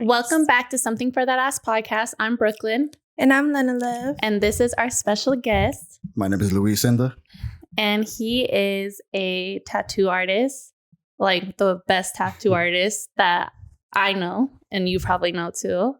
Welcome back to Something for That Ass podcast. I'm Brookelyn. And I'm Lenna. And this is our special guest. My name is INDA. And he is a tattoo artist, like the best tattoo artist that I know. And you probably know too.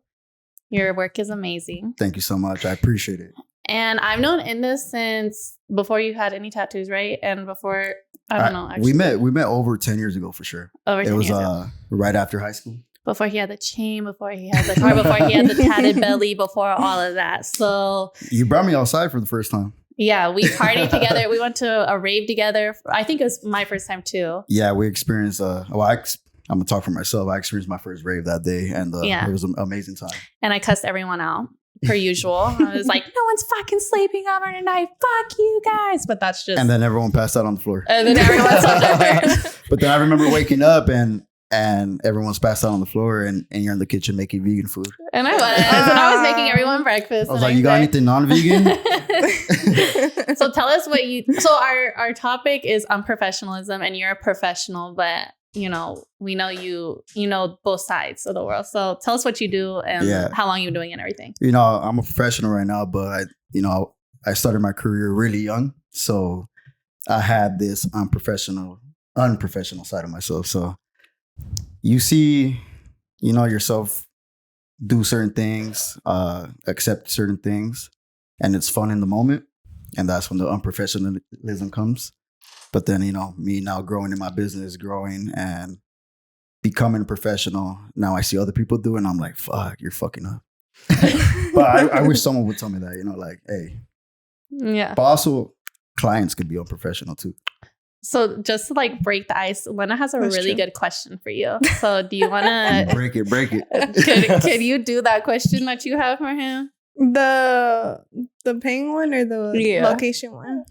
Your work is amazing. Thank you so much. I appreciate it. And I've known INDA since before you had any tattoos, right? And before, I don't know. Actually. We met over 10 years ago for sure. Over 10 years ago. It was right after high school. Before he had the chain, before he had the car, before he had the tatted belly, before all of that. So you brought me outside for the first time. Yeah, we partied together. We went to a rave together. I think it was my first time too. Yeah, we experienced. I'm gonna talk for myself. I experienced my first rave that day, and it was an amazing time. And I cussed everyone out per usual. I was like, "No one's fucking sleeping over tonight. Fuck you guys!" But that's just. And then everyone passed out on the floor. And then everyone sat there. But then I remember waking up and everyone's passed out on the floor, and you're in the kitchen making vegan food. And I was making everyone breakfast. I was like, "You got anything non-vegan?" So tell us what you. So our topic is unprofessionalism, and you're a professional, but we know you know both sides of the world. So tell us what you do and how long you've been doing it and everything. I'm a professional right now, but I started my career really young, so I had this unprofessional side of myself. So. You see, yourself do certain things, accept certain things, and it's fun in the moment. And that's when the unprofessionalism comes. But then, me now growing in my business, growing and becoming a professional. Now I see other people do it and I'm like, fuck, you're fucking up. But I wish someone would tell me that, like, hey. Yeah. But also clients could be unprofessional too. So just to break the ice, Lenna has a really good question for you. So do you want to break it? Could you do that question that you have for him? The paying one or the location one?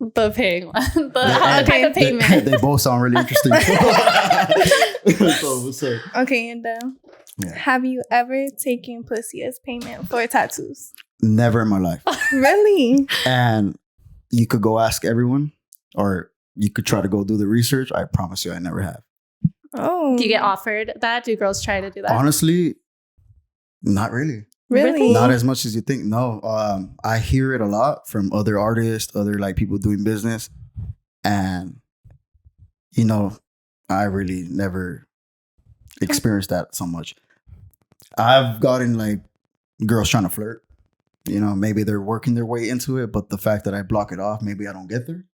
The paying one. The type of payment. They both sound really interesting. So what's up? Okay, and have you ever taken pussy as payment for tattoos? Never in my life. Really? And you could go ask everyone, or you could try to go do the research. I promise you, I never have. Oh. Do you get offered that? Do girls try to do that? Honestly, not really. Really? Not as much as you think. No. I hear it a lot from other artists, other people doing business. And, I really never experienced that so much. I've gotten girls trying to flirt. Maybe they're working their way into it, but the fact that I block it off, maybe I don't get there.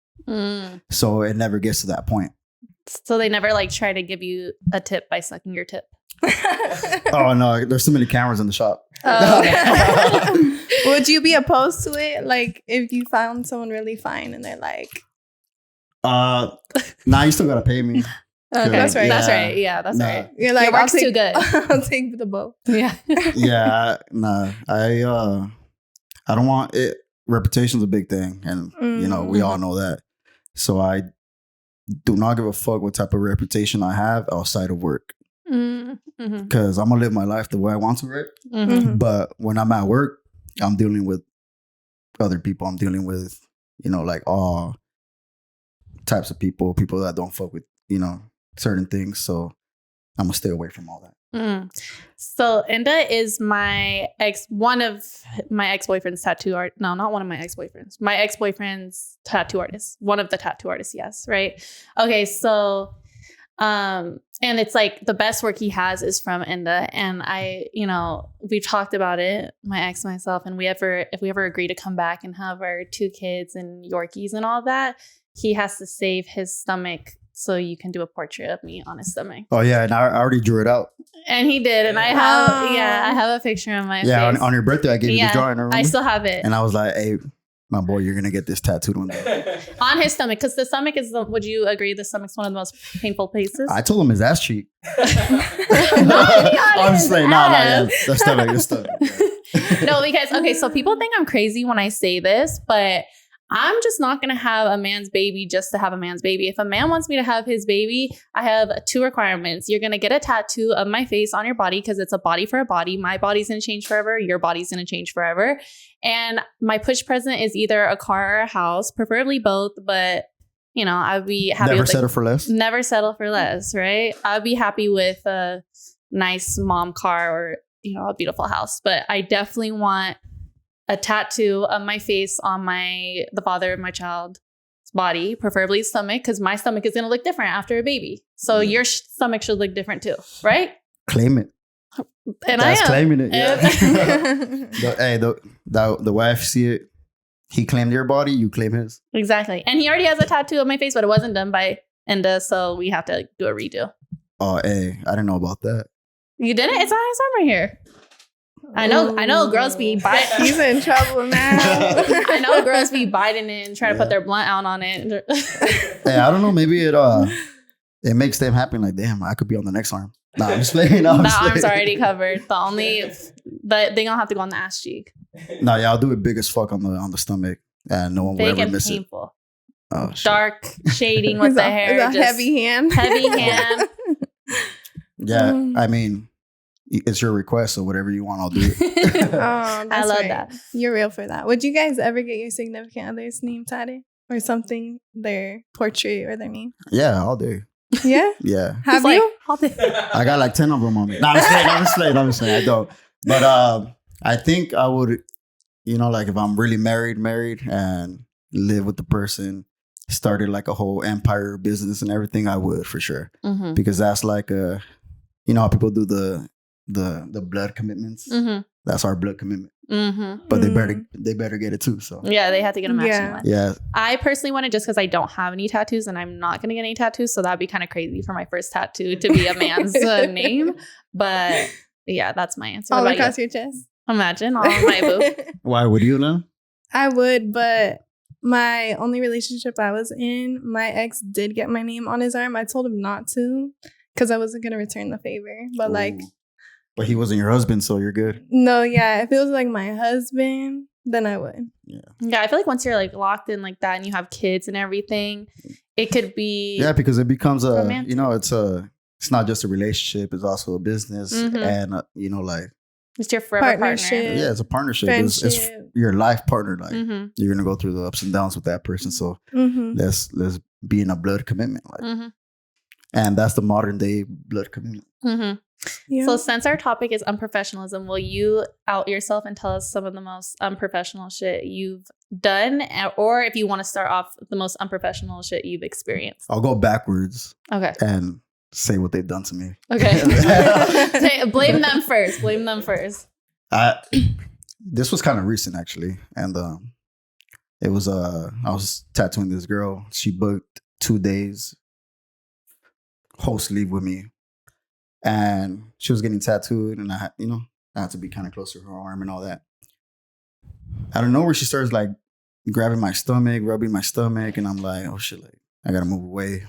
So it never gets to that point. So they never try to give you a tip by sucking your tip? Oh no, there's too many cameras in the shop. Oh, okay. Would you be opposed to it? If you found someone really fine and they're like, nah, you still gotta pay me. Okay, that's right. That's right. Yeah, that's right. You're like, your work's too good. I'll take the boat. Yeah. Yeah, nah. I don't want it. Reputation's a big thing, and we all know that. So I do not give a fuck what type of reputation I have outside of work, because I'm gonna live my life the way I want to, right? Mm-hmm. But when I'm at work, I'm dealing with other people. I'm dealing with all types of people that don't fuck with certain things. So I'm gonna stay away from all that. So INDA is one of my ex-boyfriend's tattoo art. No, not one of my ex-boyfriends. My ex-boyfriend's tattoo artist. One of the tattoo artists, yes, right? Okay, so and it's the best work he has is from INDA. And we've talked about it, my ex and myself, and if we ever agree to come back and have our 2 kids and Yorkies and all that, he has to save his stomach so you can do a portrait of me on his stomach. Oh yeah, and I already drew it out. And he did, and I have a picture of my face. On your birthday, I gave you the drawing. I still have it. And I was like, "Hey, my boy, you're gonna get this tattooed one day." On his stomach, because the stomach is would you agree the stomach's one of the most painful places? I told him his ass cheek. I'm just saying, the stomach. No, because so people think I'm crazy when I say this, but I'm just not going to have a man's baby just to have a man's baby. If a man wants me to have his baby, I have 2 requirements. You're going to get a tattoo of my face on your body because it's a body for a body. My body's going to change forever. Your body's going to change forever. And my push present is either a car or a house, preferably both. But, I'd be happy Never settle for less. Never settle for less, right? I'd be happy with nice mom car or, you know, a beautiful house. But I definitely want a tattoo of my face on the father of my child's body, preferably stomach, because my stomach is going to look different after a baby. So your stomach should look different too, right? Claim it. And That's I am. claiming it. Yeah. the way I see it, he claimed your body, you claim his. Exactly. And he already has a tattoo on my face, but it wasn't done by INDA, so we have to do a redo. Oh, hey, I didn't know about that. You didn't? It's on his arm right here. I know girls be biting. He's in trouble now. I know girls be biting it and trying to put their blunt out on it. Hey, I don't know. Maybe it makes them happy. Like, damn, I could be on the next arm. Nah, I'm just playing. The arm's already covered. They gonna have to go on the ass cheek. No, yeah, I'll do it big as fuck on the stomach, and no one will ever miss painful. It. Oh, shit. Dark shading with the hair. It's a heavy hand. Heavy hand. Yeah, I mean, it's your request, so whatever you want, I'll do it. I love that. You're real for that. Would you guys ever get your significant other's name tatted or something, their portrait or their name? Yeah, I'll do. Yeah? Yeah. Have you? I got like 10 of them on me. No, I'm just playing. I don't. But I think I would, you know, like if I'm really married and live with the person, started like a whole empire business and everything, I would for sure. Mm-hmm. Because that's like you know how people do the blood commitments? Mm-hmm. That's our blood commitment. Mm-hmm. But they better get it too. So yeah, they have to get a matching one. Yeah. I personally want it just because I don't have any tattoos and I'm not gonna get any tattoos. So that'd be kind of crazy for my first tattoo to be a man's name. But yeah, that's my answer. All across your chest. Imagine all on my boob. Why would you know? I would, but my only relationship I was in, my ex did get my name on his arm. I told him not to because I wasn't gonna return the favor. But But he wasn't your husband, so you're good. No, yeah. If it was like my husband, then I would. Yeah, I feel like once you're like locked in like that and you have kids and everything, it could be because it becomes romantic. You know, it's not just a relationship, it's also a business and you know, like it's your forever partnership. partner. Yeah, it's a partnership. It's your life partner. Like you're gonna go through the ups and downs with that person. So let's be in a blood commitment. Like and that's the modern day blood commitment. Yeah. So since our topic is unprofessionalism, will you out yourself and tell us some of the most unprofessional shit you've done? Or if you want to start off the most unprofessional shit you've experienced? I'll go backwards. Okay. And say what they've done to me. Okay. Blame them first. This was kind of recent actually. And it was I was tattooing this girl. She booked 2 days whole sleeve with me. And she was getting tattooed, and I had to be kind of close to her arm and all that. Out of nowhere, she starts like grabbing my stomach, rubbing my stomach, and I'm like, oh shit, like I gotta move away.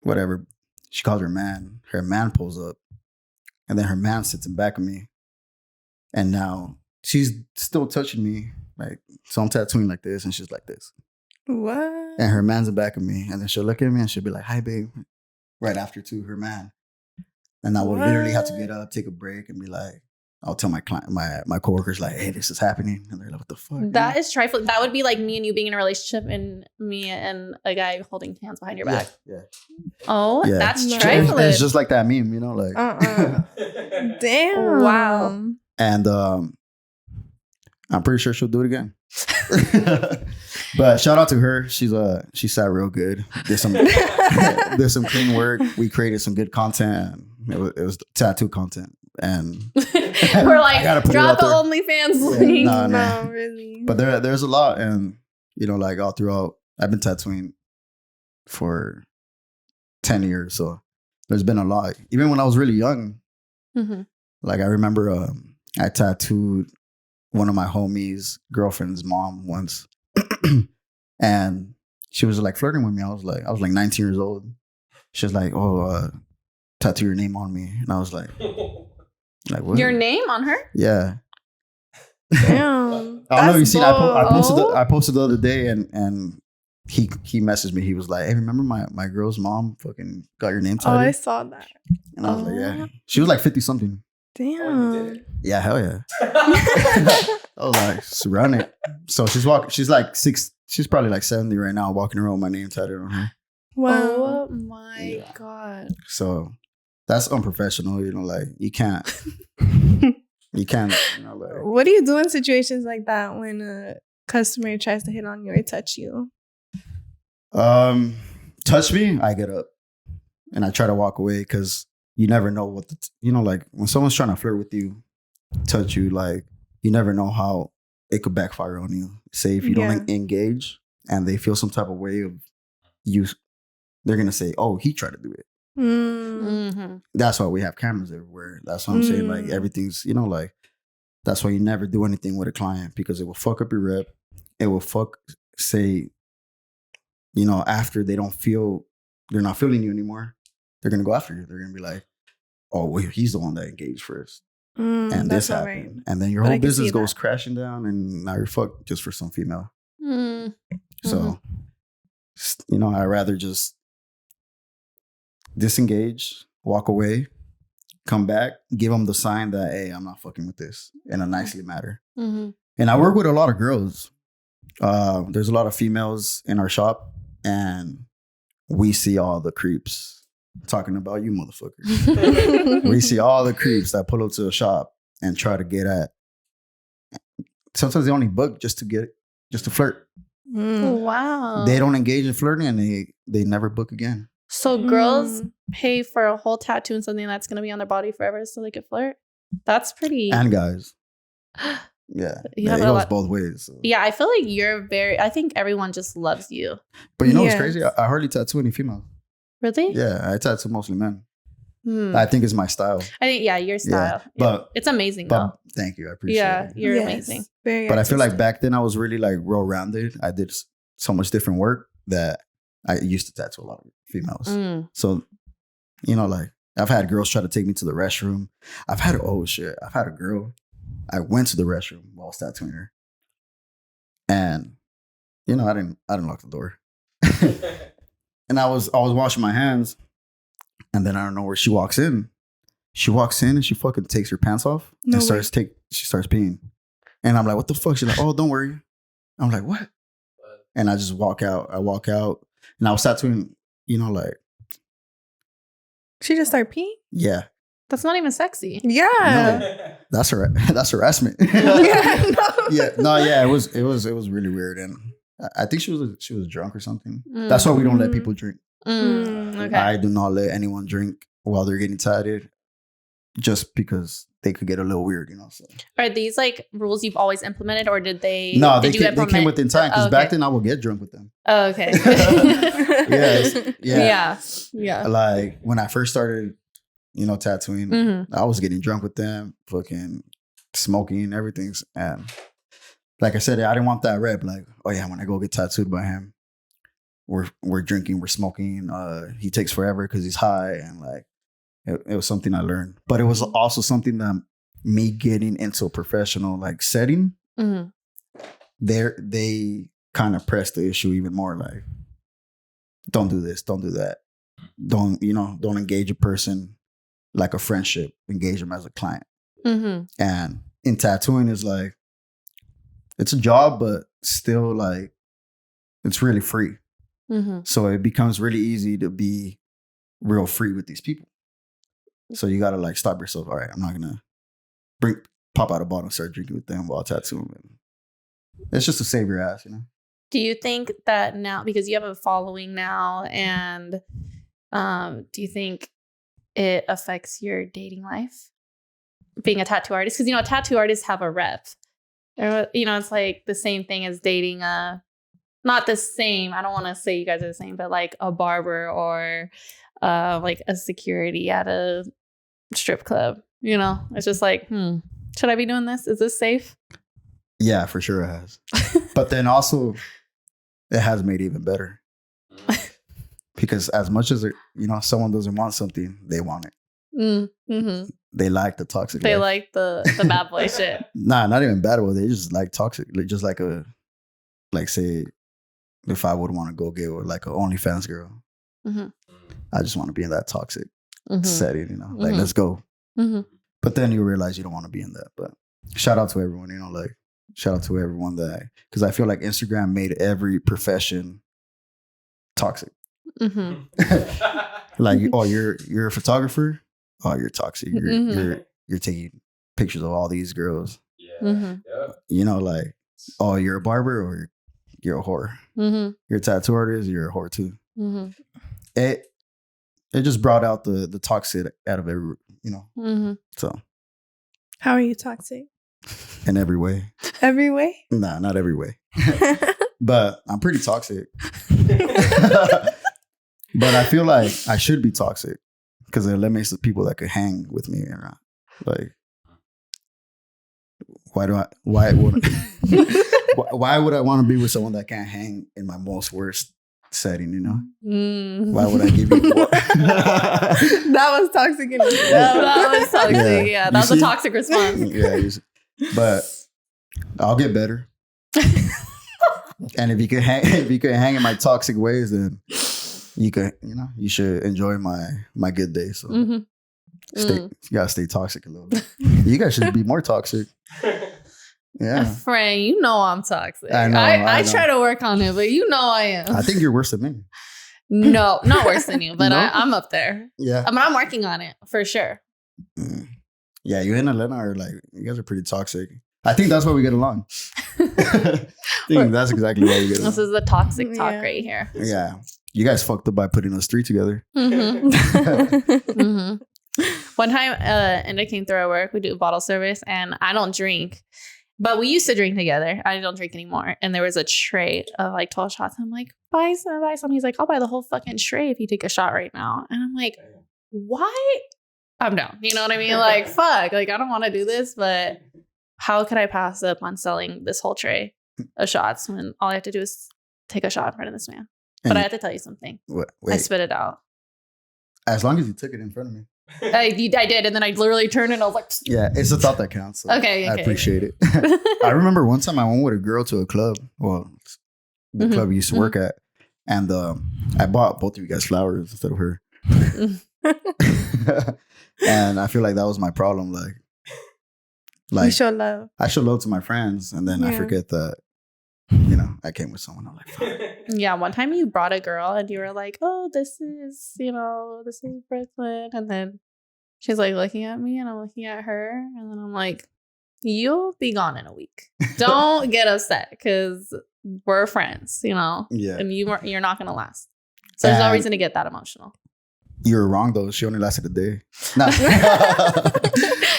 Whatever. She called her man. Her man pulls up, and then her man sits in back of me. And now she's still touching me, like so I'm tattooing like this, and she's like this. What? And her man's in back of me, and then she'll look at me and she'll be like, "Hi, babe." Right after to her man. And I would literally have to get up, take a break, and be like, I'll tell my client, my coworkers, like, hey, this is happening. And they're like, what the fuck? That is trifling. That would be like me and you being in a relationship and me and a guy holding hands behind your back. Yeah. Oh, yeah. That's trifling. It's just like that meme, you know, like. Damn. Wow. And I'm pretty sure she'll do it again. But shout out to her. She sat real good. Did some clean work. We created some good content. It was tattoo content, and we're like, drop the OnlyFans link. No, really. But there's a lot, and you know, like all throughout, I've been tattooing for 10 years, so there's been a lot. Even when I was really young, like I remember, I tattooed one of my homies' girlfriend's mom once. And she was like flirting with me. I was like 19 years old. She was like, oh, tattoo your name on me. And I was like what? Your name on her? Yeah. Damn. I don't know if you seen I posted the other day and he messaged me. He was like, hey, remember my girl's mom fucking got your name tattooed? Oh, I saw that. And I was like, yeah. She was like 50 something. Damn. Yeah, hell yeah. I was like, run it. So she's like she's probably like 70 right now, walking around with my name tattooed on her. Wow. Oh my God. So that's unprofessional. Like you can't, like. What do you do in situations like that when a customer tries to hit on you or touch you? Touch me, I get up and I try to walk away because you never know what like when someone's trying to flirt with you, touch you, like you never know how it could backfire on you. Say if you don't engage and they feel some type of way of you, they're gonna say, "Oh, he tried to do it." Mm-hmm. That's why we have cameras everywhere. That's what I'm saying. Like everything's, like that's why you never do anything with a client because it will fuck up your rep. It will say, after they're not feeling you anymore, they're gonna go after you. They're gonna be like, "Oh, well, he's the one that engaged first." And this happened. Right. And then your whole business goes crashing down and now you're fucked just for some female. So, I'd rather just disengage, walk away, come back, give them the sign that, hey, I'm not fucking with this in a nicely manner. And I work with a lot of girls. There's a lot of females in our shop and we see all the creeps. Talking about you motherfuckers. We see all the creeps that pull up to the shop and try to get at. Sometimes they only book just to flirt. Wow. They don't engage in flirting and they never book again. So girls pay for a whole tattoo and something that's going to be on their body forever so they could flirt? That's pretty... And guys. Yeah. It goes both ways. So. Yeah, I feel like I think everyone just loves you. But what's crazy? I hardly tattoo any females. Really? Yeah, I tattoo mostly men. I think it's my style. I think, your style. Yeah. But it's amazing, though. Thank you. I appreciate it. You're amazing. Very but artistic. I feel like back then I was really like well-rounded. I did so much different work that I used to tattoo a lot of females. So, like I've had girls try to take me to the restroom. I've had a girl. I went to the restroom while I was tattooing her. And, I didn't lock the door. And I was washing my hands, and then I don't know where she walks in. She walks in and she fucking takes her pants off and starts peeing. And I'm like, what the fuck? She's like, oh, don't worry. I'm like, what? And I just walk out. I walk out, and I was tattooing, like. She just started peeing? Yeah. That's not even sexy. Yeah. No, that's harassment. It was really weird, and I think she was drunk or something. That's why we don't let people drink. Okay. I do not let anyone drink while they're getting tatted, just because they could get a little weird, So. Are these like rules you've always implemented, or did they? No, they came within time because back then I would get drunk with them. Oh, okay. Yeah. Like when I first started, tattooing, I was getting drunk with them, fucking smoking and everything, and. Like I said, I didn't want that rep. Like, oh yeah, when I go get tattooed by him, we're drinking, we're smoking. He takes forever because he's high, and like it was something I learned. But it was also something that me getting into a professional like setting. They kind of pressed the issue even more. Like, don't do this, don't do that, don't engage a person like a friendship. Engage them as a client. And in tattooing is like. It's a job, but still, like, it's really free. So it becomes really easy to be real free with these people. So you got to, like, stop yourself. All right, I'm not going to pop out a bottle and start drinking with them while tattooing. It's just to save your ass, Do you think that now, because you have a following now, and do you think it affects your dating life? Being a tattoo artist? Because, tattoo artists have a rep. It's like the same thing as dating not the same. I don't want to say you guys are the same, but like a barber or like a security at a strip club. It's just like, should I be doing this? Is this safe? Yeah, for sure it has. But then also, it has made it even better. Because as much as someone doesn't want something, they want it. They like the toxic. They life. like the bad boy shit. Nah, not even bad boy. They just like toxic. Just like say, if I would want to go get with like a OnlyFans girl, I just want to be in that toxic setting. Like let's go. But then you realize you don't want to be in that. But shout out to everyone. Shout out to everyone because I feel like Instagram made every profession toxic. Like, oh, you're a photographer. oh, you're toxic. You're taking pictures of all these girls. Yeah. You know, like, oh, you're a barber or you're a whore. You're a tattoo artist, you're a whore too. It just brought out the toxic out of every, you know. So How are you toxic? in every way. Every way? Nah, not every way. But I'm pretty toxic. But I feel like I should be toxic because it eliminates the people that could hang with me around. Like, why would I want to be with someone that can't hang in my most worst setting, you know? Why would I give you That was toxic. That was toxic. Yeah, that was a toxic response. Yeah, but I'll get better. And if you could hang in my toxic ways, then you should enjoy my good day. So you gotta stay toxic a little bit. You guys should be more toxic. Yeah, friend, you know I'm toxic. I know. I try to work on it, but you know I am. I think you're worse than me. No, not worse than you, but No? I'm up there. Yeah, I mean, I'm working on it for sure. Yeah, you and Lenna are like, you guys are pretty toxic. I think that's why we get along. I think that's exactly why we get along. This is the toxic talk right here. Yeah, you guys fucked up by putting us three together. One time, INDA came through our work. We do bottle service, and I don't drink, but we used to drink together. I don't drink anymore. And there was a tray of like 12 shots. I'm like, buy some. He's like, I'll buy the whole fucking tray if you take a shot right now. And I'm like, why? I'm down. You know what I mean? Like, fuck. Like, I don't want to do this, but how could I pass up on selling this whole tray of shots when all I have to do is take a shot in front of this man? But I have to tell you something. Wait. I spit it out. As long as you took it in front of me. I did, and then I literally turned and I was like, psst. Yeah, it's a thought that counts. So Okay. I appreciate it. I remember one time I went with a girl to a club. Well, the club we used to work at. And I bought both of you guys flowers instead of her. And I feel like that was my problem. Like you show love. I show love to my friends, and then I forget that, you know, I came with someone. I'm like, fuck. Yeah, one time you brought a girl and you were like, oh, this is Brookelyn. And then she's like looking at me and I'm looking at her. And then I'm like, you'll be gone in a week. Don't get upset because we're friends, you know? Yeah. And you're not going to last. So there's no reason to get that emotional. You were wrong, though. She only lasted a day. No.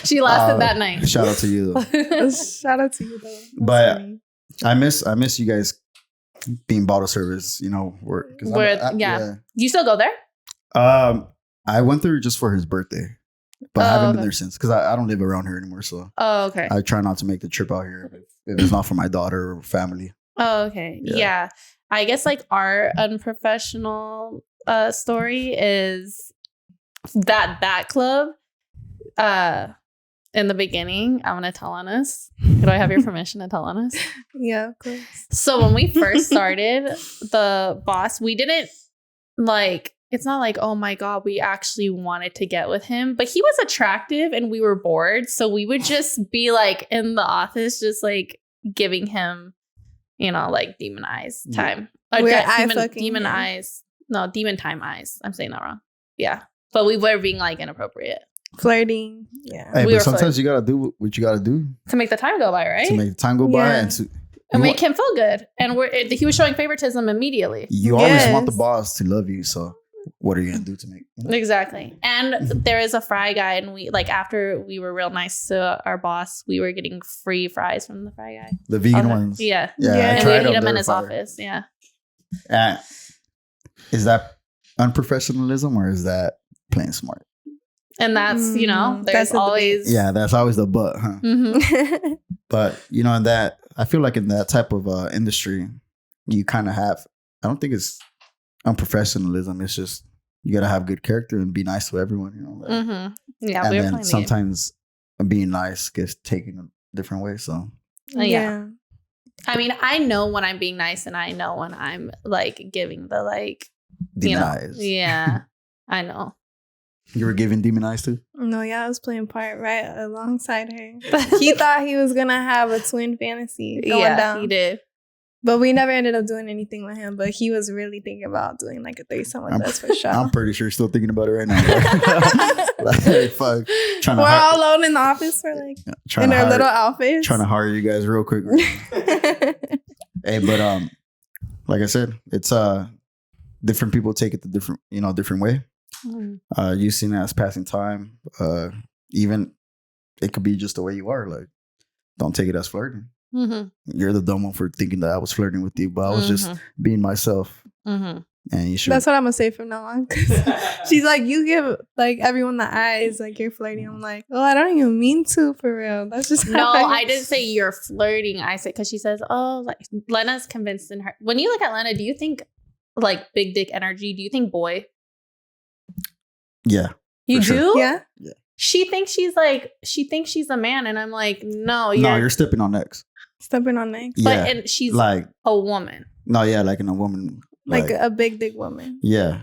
She lasted that night. Shout out to you, though. Shout out to you, though. That's But funny. I miss you guys being bottle service, you know. Yeah. You still go there? I went there just for his birthday, but I haven't been okay. there since because I don't live around here anymore. So Oh, okay. I try not to make the trip out here if it's not for my daughter or family. Oh, okay. Yeah. I guess like our unprofessional story is that club in the beginning. I'm gonna tell on us. Do I have your permission to tell on us? Yeah, of course. So when we first started, the boss, we didn't like, it's not like, oh my God, we actually wanted to get with him, but he was attractive and we were bored. So we would just be like in the office, just like giving him, you know, like demon eyes time. Demon eyes. No, demon time eyes. I'm saying that wrong. Yeah. But we were being like inappropriate. Flirting. Yeah. Hey, We but were sometimes you gotta do what you gotta do To make the time go by, right? to make the time go by, and And make him feel good. And he was showing favoritism immediately. you always want the boss to love you. So what are you gonna do to make? You know? Exactly. And there is a fry guy, and we like after we were real nice to our boss, we were getting free fries from the fry guy. The vegan ones. Yeah. Yeah. I And we tried would eat them. him in They're his fire. office. Yeah. Is that unprofessionalism or is that playing smart? And that's, you know, there's that's always. Yeah, that's always the but, huh? Mhm. But you know, in that I feel like in that type of industry, you kind of have. I don't think it's unprofessionalism. It's just you gotta have good character and be nice to everyone. You know. Like, Mhm. Yeah. and We were then playing the sometimes being nice gets taken a different way. So game. Yeah. I mean, I know when I'm being nice, and I know when I'm like giving the like, you know, demonize. yeah, I know. You were giving demonized too. No, yeah, I was playing part right alongside her. He thought he was gonna have a twin fantasy going down. He did. But we never ended up doing anything with him. But he was really thinking about doing like a threesome with us for sure. I'm pretty sure he's still thinking about it right now. Like, fuck. We're all alone in the office for like in our little outfits. Trying to hire you guys real quick. Hey, but like I said, it's different people take it the different way. You seen it as passing time. Even it could be just the way you are. Like, don't take it as flirting. You're the dumb one for thinking that I was flirting with you, but I was just being myself. And you should. That's what I'm gonna say from now on. She's like, you give like everyone the eyes, like you're flirting. I'm like, oh, I don't even mean to, for real. That's just no. I didn't say you're flirting. I said because she says, oh, like Lenna's convinced in her. When you look at Lenna, do you think like big dick energy? Do you think boy? Yeah. You do? Sure. Yeah. She thinks she's a man, and I'm like, no, you're stepping on necks. Stepping on necks. But and she's like a woman. No, yeah, like in a woman. Like a big dick woman. Yeah.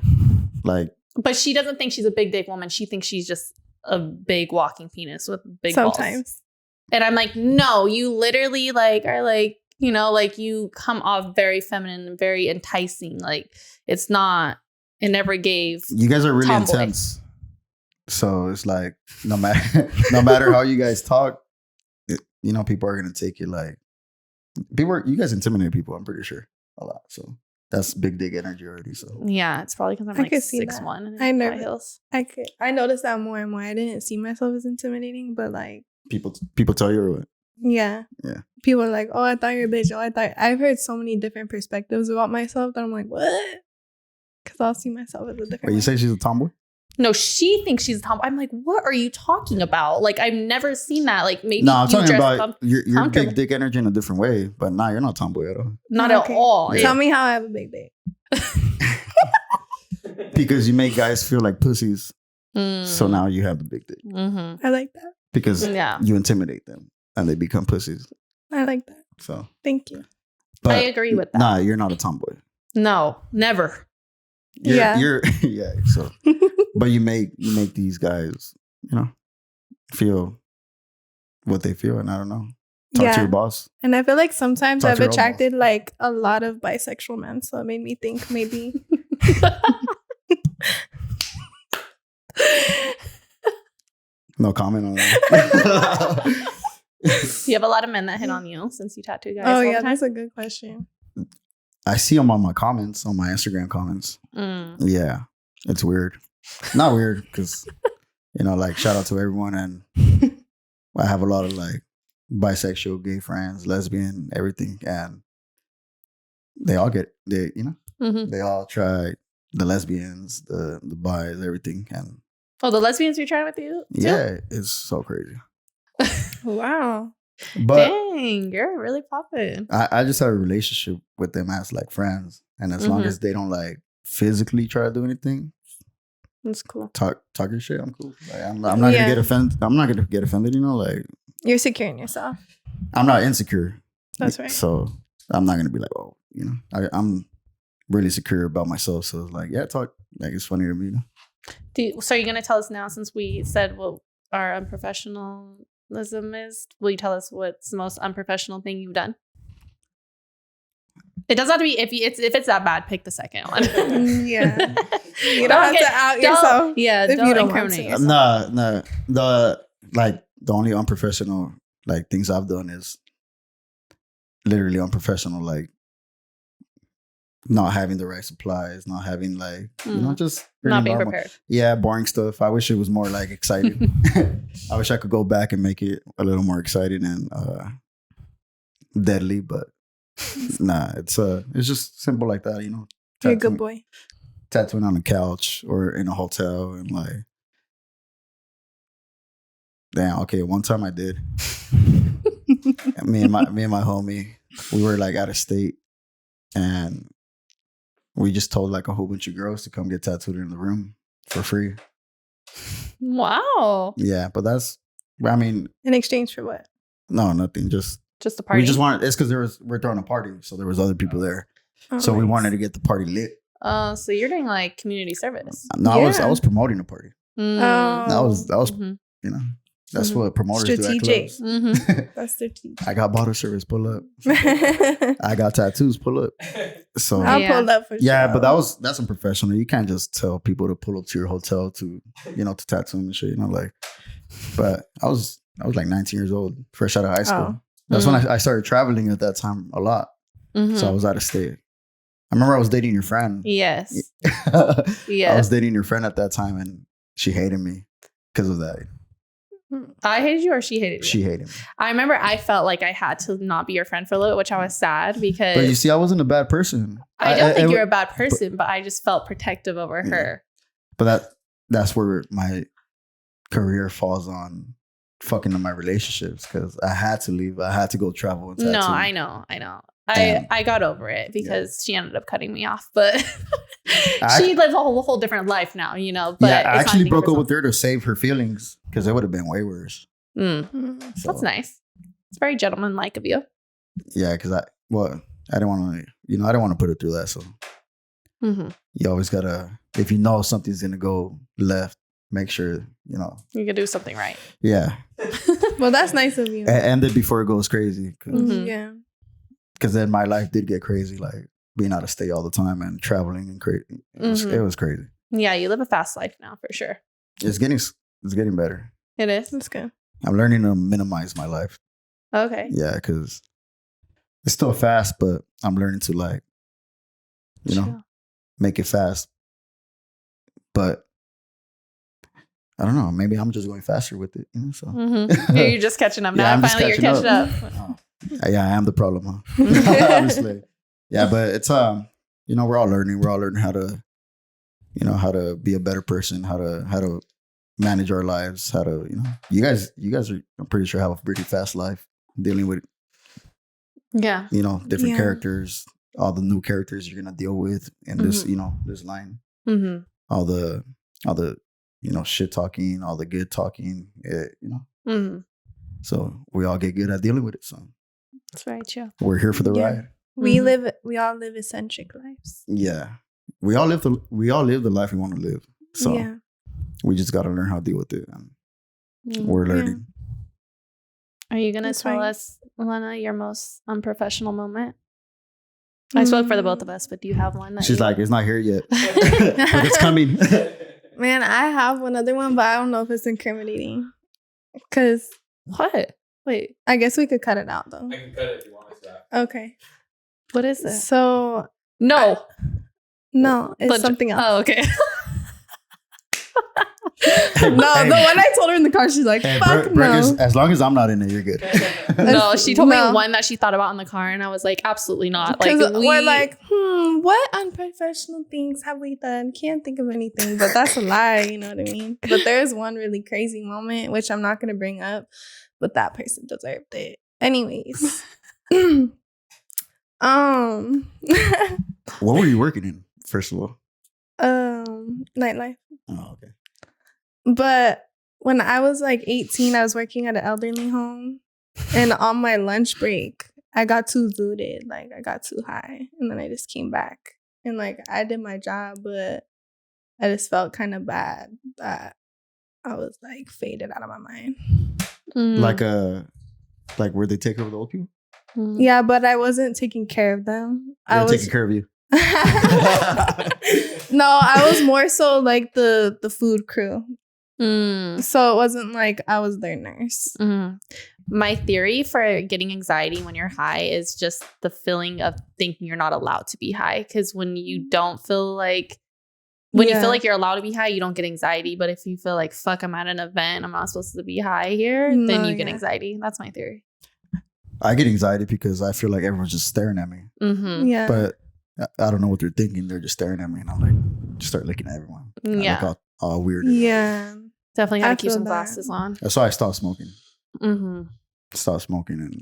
Like. But she doesn't think she's a big dick woman. She thinks she's just a big walking penis with big sometimes. Balls. And I'm like, no, you literally like are like, you know, like you come off very feminine and very enticing. Like it's not. It never gave. You guys are really tomboy. Intense. So it's like no matter how you guys talk, people are gonna take it like you guys intimidate people. I'm pretty sure a lot. So that's big dick energy already. So yeah, it's probably because I'm like 6'1". I never. I noticed that more and more. I didn't see myself as intimidating, but like people tell you or what? Yeah. People are like, oh, I thought you're a bitch. Oh, I've heard so many different perspectives about myself that I'm like, what? Because I'll see myself as a different. Wait, you say she's a tomboy? No, she thinks she's a tomboy. I'm like, what are you talking about? Like, I've never seen that. Like, maybe no, I'm talking about your big dick energy in a different way. But you're not tomboy at all. Not at all. Tell me how I have a big dick. Because you make guys feel like pussies. So now you have a big dick. I like that. Because you intimidate them and they become pussies. I like that. So thank you. But I agree with that. Nah, you're not a tomboy. No, never. You're so but you make these guys, feel what they feel, and I don't know. Talk to your boss. And I feel like sometimes I've attracted like a lot of bisexual men, so it made me think maybe no comment on that. You have a lot of men that hit on you since you tattoo guys. Oh yeah, that's a good question. I see them on my comments, on my Instagram comments. Yeah, it's weird. Not weird because, like shout out to everyone. And I have a lot of like bisexual, gay friends, lesbian, everything. And they all they all try the lesbians, the bis, everything. And the lesbians you're trying with you? Too? Yeah, it's so crazy. Wow. But dang, you're really popping. I just have a relationship with them as like friends, and as long as they don't like physically try to do anything, that's cool. Talk your shit. I'm cool. Like, I'm not gonna get offended. I'm not gonna get offended. Like you're secure in yourself. I'm not insecure. That's right. So I'm not gonna be like, I'm really secure about myself. So it's like, yeah, talk. Like it's funny to me. So you're gonna tell us now, since we said what our unprofessionalism is, will you tell us what's the most unprofessional thing you've done? It doesn't have to be, if it's that bad, pick the second one. Yeah. You don't have to out yourself. Yeah, if don't you don't incriminate yourself. No. The only unprofessional like things I've done is literally unprofessional, like not having the right supplies, not having like just really not being normal. prepared. Yeah, boring stuff. I wish it was more like exciting. I wish I could go back and make it a little more exciting and deadly, but it's just simple like that, You're a good boy. Tattooing on a couch or in a hotel and like, damn. Okay, one time I did. me and my homie, we were like out of state, and we just told like a whole bunch of girls to come get tattooed in the room for free. Wow. Yeah, but in exchange for what? No, nothing. Just a party. We just wanted. It's because we're throwing a party, so there was other people there. Oh, so we wanted to get the party lit. So you're doing like community service. No, yeah. I was promoting the party. Oh. That was That's what promoters strategic. do at clubs. That's strategic. I got bottle service. Pull up. I got tattoos. Pull up. So I'll pull up for sure. yeah, but that's unprofessional. You can't just tell people to pull up to your hotel to to tattoo them and shit. Like, but I was like 19 years old, fresh out of high school. Oh. That's when I started traveling at that time a lot. So I was out of state. I remember I was dating your friend. Yes. I was dating your friend at that time, and she hated me because of that. I hated you or she hated you? She hated me. I remember I felt like I had to not be your friend for a little bit, which I was sad because... But you see, I wasn't a bad person. I don't think you're a bad person, but I just felt protective over her. But that's where my career falls on fucking in my relationships, because I had to leave. I had to go travel and tattoo. No, I know. I got over it because she ended up cutting me off, but she lives a whole different life now, But yeah, I actually broke up with her to save her feelings, because it would have been way worse. So, that's nice. It's very gentlemanlike of you. Yeah, because I didn't want to, I didn't want to put her through that. So you always gotta, if you know something's gonna go left, make sure you can do something right. Yeah. Well, that's nice of you. End it before it goes crazy. Yeah. Because then my life did get crazy, like being out of state all the time and traveling and crazy. It was crazy. Yeah, you live a fast life now for sure. It's getting better. It is. That's good. I'm learning to minimize my life. Okay. Yeah, because it's still fast, but I'm learning to make it fast. But I don't know. Maybe I'm just going faster with it. So You're just catching up now. Finally, you're catching up. Yeah, I am the problem, huh? Obviously. Yeah, but it's we're all learning. We're all learning how to, how to be a better person, how to manage our lives, how to, you guys are, I'm pretty sure, have a pretty fast life dealing with, different characters, all the new characters you're gonna deal with in this, this line, all the shit talking, all the good talking, So we all get good at dealing with it. So that's very true. We're here for the ride. We all live eccentric lives. Yeah, we all live the life we want to live. So we just got to learn how to deal with it. And we're learning. Are you gonna tell us, Lenna, your most unprofessional moment? I spoke for the both of us, but do you have one? She's like, it's not here yet, but it's coming. Man, I have another one, but I don't know if it's incriminating. Cause what? Wait, I guess we could cut it out though. I can cut it if you want it to. Okay. What is it? So no, it's something else. Oh, okay. The one I told her in the car, she's like, fuck no. As long as I'm not in it, you're good. No, she told me one that she thought about in the car, and I was like, absolutely not. Like, we're like, what unprofessional things have we done? Can't think of anything, but that's a lie, you know what I mean? But there's one really crazy moment, which I'm not going to bring up, but that person deserved it. Anyways. What were you working in, first of all? Nightlife. Oh, okay. But when I was like 18, I was working at an elderly home. And on my lunch break, I got too zooted. Like, I got too high. And then I just came back. And like, I did my job, but I just felt kind of bad that I was like faded out of my mind. Like where they take over the old people? Yeah, but I wasn't taking care of them. I was taking care of you. No, I was more so like the food crew. So it wasn't like I was their nurse. My theory for getting anxiety when you're high is just the feeling of thinking you're not allowed to be high. Because when you don't feel like, you feel like you're allowed to be high, you don't get anxiety. But if you feel like, fuck, I'm at an event, I'm not supposed to be high here, then you get anxiety. That's my theory. I get anxiety because I feel like everyone's just staring at me. Yeah. But I don't know what they're thinking. They're just staring at me. And I'm like, just start looking at everyone. Yeah. I look all weird. Yeah. Definitely gotta keep some glasses on. That's why I stopped smoking. Stopped smoking and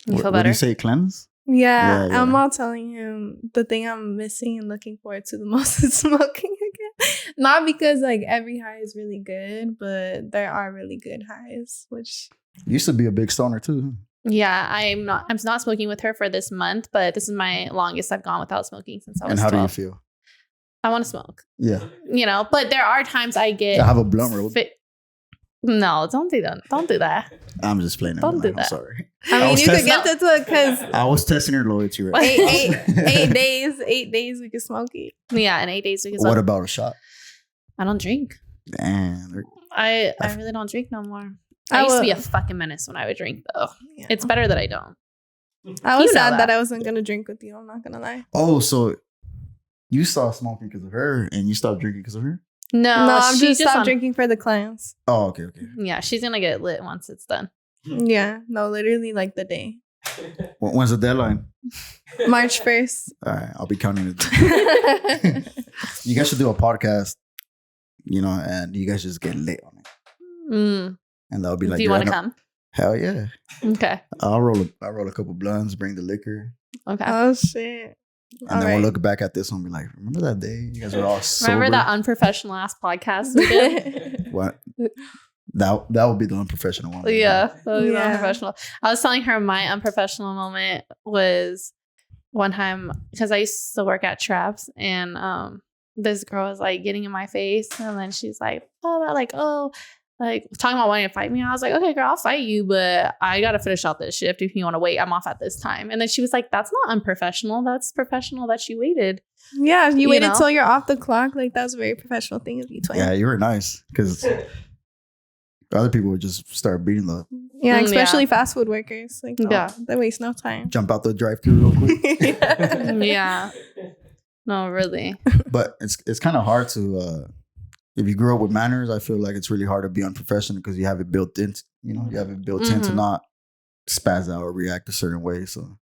you feel better? What do you say, cleanse? Yeah, I'm all telling him the thing I'm missing and looking forward to the most is smoking again. Not because like every high is really good, but there are really good highs, which you used to be a big stoner too. Yeah, I'm not smoking with her for this month, but this is my longest I've gone without smoking since I was 12. And how do you feel? I want to smoke. Yeah. But there are times I get... I have a blunt roll. No, don't do that. Don't do that. I'm just playing. Don't do I'm that. sorry. I mean, you could get into it because I was testing your loyalty, right? 8 days we could smoke it. Yeah, in 8 days we can. What about a shot? I don't drink. Damn. I really don't drink no more. I used to be a fucking menace when I would drink, though. Yeah. It's better that I don't. I was sad that I wasn't gonna drink with you. I'm not gonna lie. Oh, so you stopped smoking because of her, and you stopped drinking because of her? No, I'm just stopped drinking for the clients. Oh, okay. Yeah, she's gonna get lit once it's done. Yeah, no, literally like the day. When's the deadline? March 1st. All right, I'll be counting it. You guys should do a podcast, and you guys just get lit on it. And that would be like, do you want to come? Hell yeah. Okay. I'll roll a couple blunts, bring the liquor. Okay. Oh shit. And then we'll look back at this one and be like, remember that day? You guys were all sober. Remember that unprofessional ass podcast we did? What? That would be the unprofessional one. Yeah. That would be the unprofessional. I was telling her my unprofessional moment was one time, because I used to work at Traps, and this girl was like getting in my face, and then she's like, talking about wanting to fight me. And I was like, okay, girl, I'll fight you, but I got to finish out this shift. If you want to wait, I'm off at this time. And then she was like, that's not unprofessional. That's professional that you waited. Yeah, you waited till you're off the clock. Like, that was a very professional thing of you, twin. Yeah, you were nice, because other people would just start beating the... Yeah, especially fast food workers. Like, they waste no time. Jump out the drive-thru real quick. Yeah. No, really. But it's kind of hard to... if you grew up with manners, I feel like it's really hard to be unprofessional because you have it built in. You have it built in to not spaz out or react a certain way. So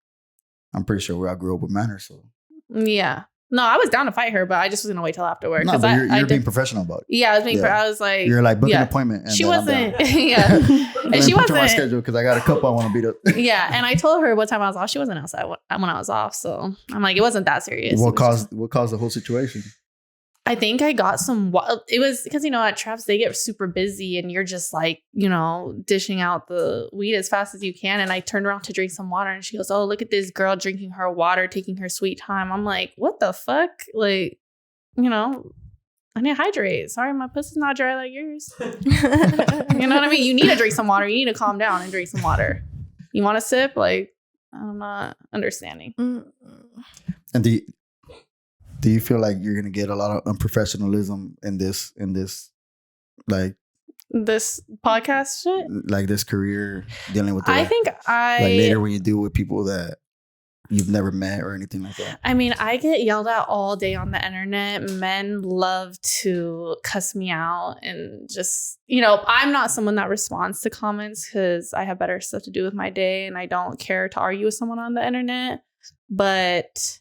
I'm pretty sure I grew up with manners. So yeah, no, I was down to fight her, but I just was gonna wait till after work. No, but you're being professional about it. Yeah, I was being. I was like, you're like booking an appointment. And she wasn't. Yeah, and she wasn't. My schedule because I got a couple I want to beat up. Yeah, and I told her what time I was off. She wasn't outside when I was off, so I'm like, it wasn't that serious. What caused the whole situation? I think I got it was because, at Traps, they get super busy and you're just like, dishing out the weed as fast as you can. And I turned around to drink some water and she goes, oh, look at this girl drinking her water, taking her sweet time. I'm like, what the fuck? Like, I need to hydrate. Sorry, my pussy's not dry like yours. You know what I mean? You need to drink some water. You need to calm down and drink some water. You want to sip? Like, I'm not understanding. And do you feel like you're gonna get a lot of unprofessionalism in this like this podcast shit? Like this career dealing with I think like later when you deal with people that you've never met or anything like that? I mean, I get yelled at all day on the internet. Men love to cuss me out and just, I'm not someone that responds to comments because I have better stuff to do with my day and I don't care to argue with someone on the internet. But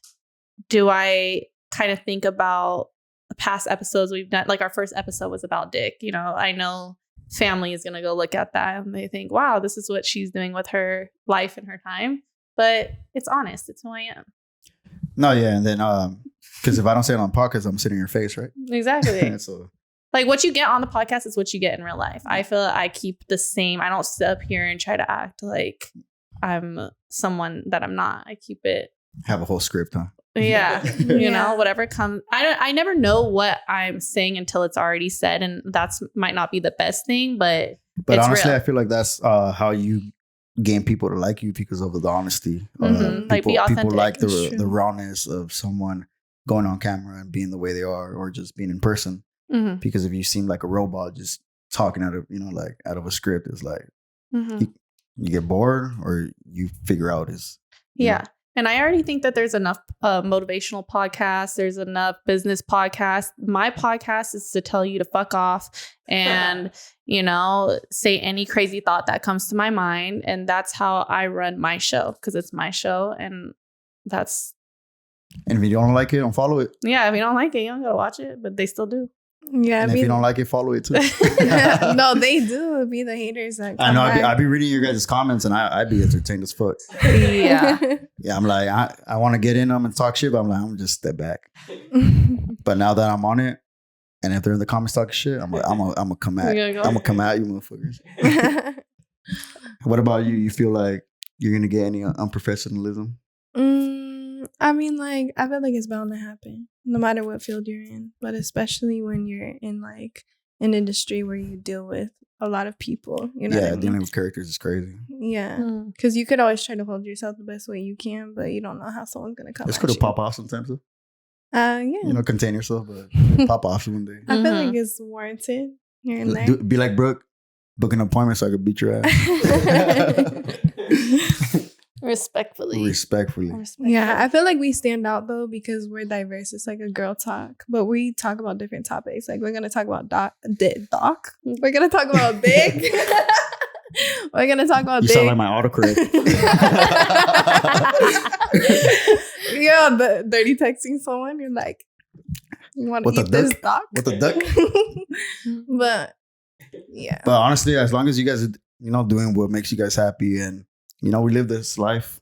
do I kind of think about the past episodes we've done? Like our first episode was about dick. I know family is going to go look at that and they think, wow, this is what she's doing with her life and her time. But it's honest. It's who I am. No, yeah. And then, because if I don't say it on podcast, I'm sitting in your face, right? Exactly. So, like what you get on the podcast is what you get in real life. I feel like I keep the same. I don't sit up here and try to act like I'm someone that I'm not. I keep it. Have a whole script, huh? Yeah. Whatever comes. I never know what I'm saying until it's already said. And that's might not be the best thing, but it's honestly, real. I feel like that's how you gain people to like you because of the honesty. Like be authentic. People like the rawness of someone going on camera and being the way they are or just being in person. Mm-hmm. Because if you seem like a robot just talking out of, out of a script, it's like you get bored or you figure out is. Yeah. And I already think that there's enough motivational podcasts. There's enough business podcasts. My podcast is to tell you to fuck off and, say any crazy thought that comes to my mind. And that's how I run my show because it's my show. And that's. And if you don't like it, don't follow it. Yeah. If you don't like it, you don't got to watch it, but they still do. Yeah, and if you don't like it, follow it too. No, they do. It'd be the haters that come I know. back. I'd be reading your guys' comments and I'd be entertained as fuck. Yeah. Yeah, I'm like, I want to get in them and talk shit, but I'm like, I'm just step back. But now that I'm on it, and if they're in the comments talking shit, I'm gonna come at I'm gonna come at you motherfuckers. What about you? You feel like you're gonna get any unprofessionalism? I mean, like, I feel like it's bound to happen no matter what field you're in, but especially when you're in like an industry where you deal with a lot of people. You know what I mean? Dealing with characters is crazy. Yeah, because you could always try to hold yourself the best way you can, but you don't know how someone's gonna come. It's at good to you. pop off sometimes, though. Yeah. You know, contain yourself, but pop off one day. I feel like it's warranted here and there. Be like Brooke, book an appointment so I could beat your ass. Respectfully. Yeah, I feel like we stand out though because we're diverse. It's like a girl talk, but we talk about different topics. Like we're gonna talk about doc. We're gonna talk about big. We're gonna talk about. You big. sound like my autocorrect. Yeah, the dirty texting someone. You're like, you want to eat this doc? With the duck. But yeah. But honestly, as long as you guys are, doing what makes you guys happy, and we live this life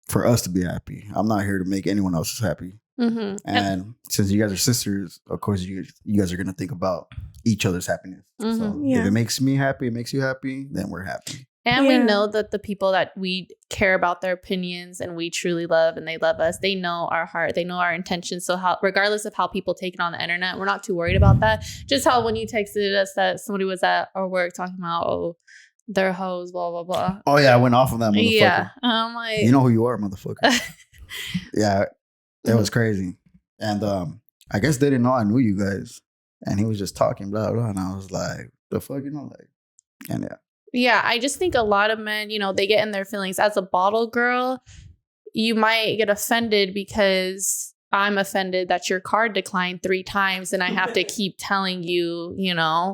for us to be happy. I'm not here to make anyone else happy. Mm-hmm. And since you guys are sisters, of course, you guys are gonna think about each other's happiness. Mm-hmm. So if it makes me happy, it makes you happy, then we're happy. And we know that the people that we care about their opinions and we truly love and they love us, they know our heart, they know our intentions. So regardless of how people take it on the internet, we're not too worried about that. Just how when you texted us that somebody was at our work talking about, they're hoes, blah, blah, blah. Oh, yeah, I went off on that motherfucker. Yeah. I'm like... You know who you are, motherfucker. Yeah, it was crazy. And I guess they didn't know I knew you guys. And he was just talking, blah, blah. And I was like, the fuck, and yeah. Yeah, I just think a lot of men, they get in their feelings. As a bottle girl, you might get offended because I'm offended that your card declined 3 times and I have to keep telling you,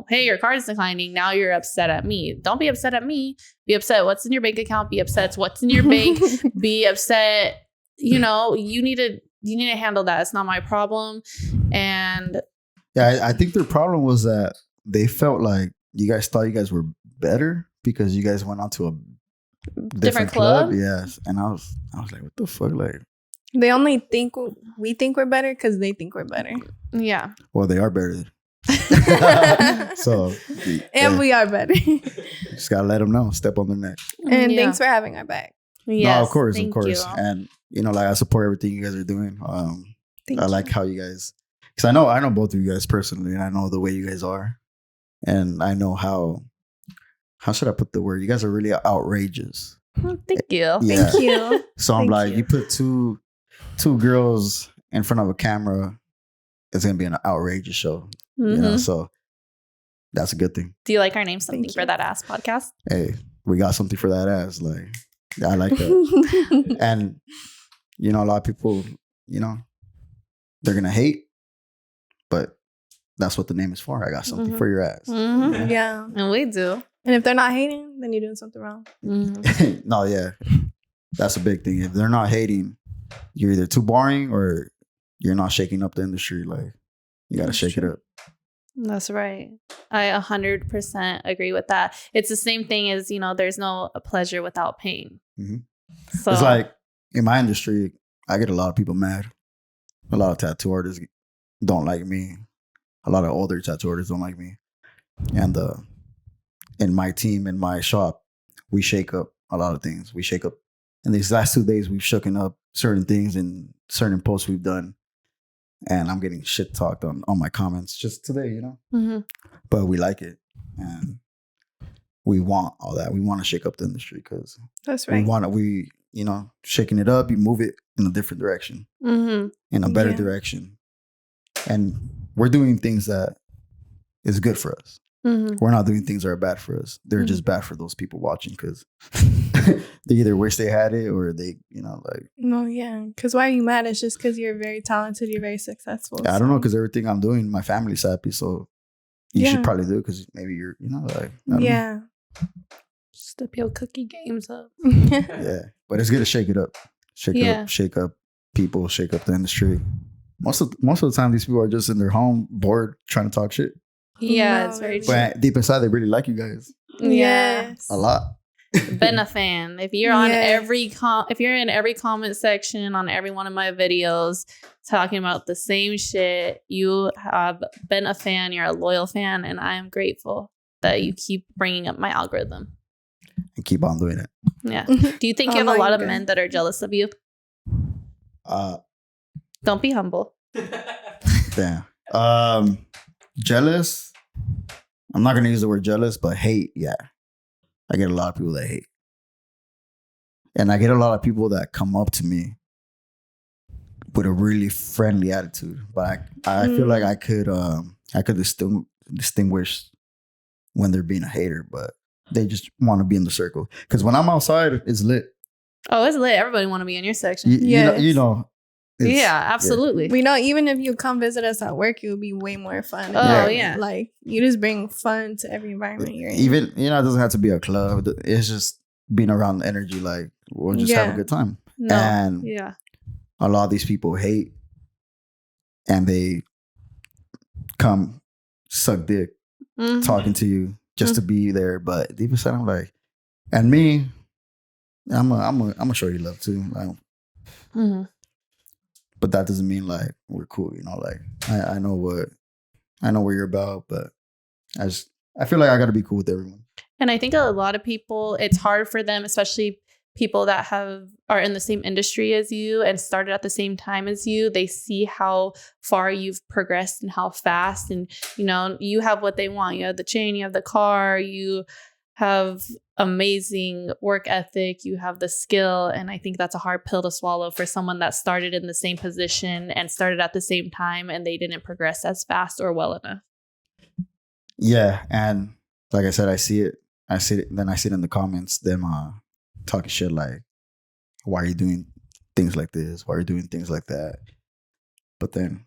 hey, your card's declining. Now you're upset at me. Don't be upset at me. Be upset what's in your bank account. Be upset what's in your bank. Be upset. You need to handle that. It's not my problem. And yeah, I think their problem was that they felt like you guys thought you guys were better because you guys went on to a different club. Yes. And I was like, what the fuck? Like, they only think we think we're better because they think we're better. Yeah. Well, they are better. So. And we are better. Just gotta let them know. Step on their neck. And thanks for having our back. Yes, no, of course. You. And like I support everything you guys are doing. I like how you guys, because I know both of you guys personally, and I know the way you guys are, and I know how should I put the word? You guys are really outrageous. Thank you. Yeah. Thank you. So I'm like, you put two girls in front of a camera, it's gonna be an outrageous show. Mm-hmm. So that's a good thing. Do you like our name? Something for that ass podcast? Hey, we got something for that ass. Like, I like that. And a lot of people, they're gonna hate, but that's what the name is for. I got something for your ass. Mm-hmm. Yeah, and we do. And if they're not hating, then you're doing something wrong. Mm-hmm. No, yeah, that's a big thing. If they're not hating, you're either too boring or you're not shaking up the industry. Like, you got to shake it up. That's right. I 100% agree with that. It's the same thing as, there's no pleasure without pain. Mm-hmm. So it's like in my industry, I get a lot of people mad. A lot of tattoo artists don't like me. A lot of older tattoo artists don't like me. And in my team, in my shop, we shake up a lot of things. We shake up. In these last 2 days, we've shooken up certain things and certain posts we've done. And I'm getting shit talked on my comments just today, Mm-hmm. But we like it. And we want all that. We want to shake up the industry because that's right. Shaking it up, you move it in a different direction, in a better direction. And we're doing things that is good for us. Mm-hmm. We're not doing things that are bad for us. They're just bad for those people watching because they either wish they had it or they, like. No, yeah. Because why are you mad? It's just because you're very talented. You're very successful. Yeah, I don't know, because everything I'm doing, my family's happy. So you should probably do it because maybe you're, like. I don't know. Step your cookie games up. Yeah. But it's good to shake it up. Shake up people, shake up the industry. Most of the time, these people are just in their home, bored, trying to talk shit. Yeah, it's very true. But deep inside, they really like you guys. Yes. A lot. Been a fan. If you're on if you're in every comment section on every one of my videos talking about the same shit, you have been a fan. You're a loyal fan, and I am grateful that you keep bringing up my algorithm. And keep on doing it. Yeah. Do you think you have a lot of men that are jealous of you? Don't be humble. Damn. Jealous? I'm not gonna use the word jealous, but hate, yeah. I get a lot of people that hate. And I get a lot of people that come up to me with a really friendly attitude. But I feel like I could distinguish when they're being a hater, but they just want to be in the circle. Because when I'm outside, it's lit. Oh, it's lit. Everybody want to be in your section. You know. Yeah, absolutely. We know even if you come visit us at work, it would be way more fun. Oh, yeah. Like, you just bring fun to every environment you're in. Even, it doesn't have to be a club. It's just being around the energy. Like, we'll just have a good time. No. And a lot of these people hate, and they come suck dick talking to you just to be there. But deep inside, I'm like, and me, I'm gonna show you love too. Like, but that doesn't mean like we're cool, like I know what you're about, but I feel like I gotta be cool with everyone. And I think a lot of people, it's hard for them, especially people that are in the same industry as you and started at the same time as you. They see how far you've progressed and how fast, and you have what they want. You have the chain, you have the car, you have amazing work ethic, you have the skill, and I think that's a hard pill to swallow for someone that started in the same position and started at the same time, and they didn't progress as fast or well enough. Yeah, and like I said, I see it, then I see it in the comments, them talking shit like, why are you doing things like this? Why are you doing things like that? But then,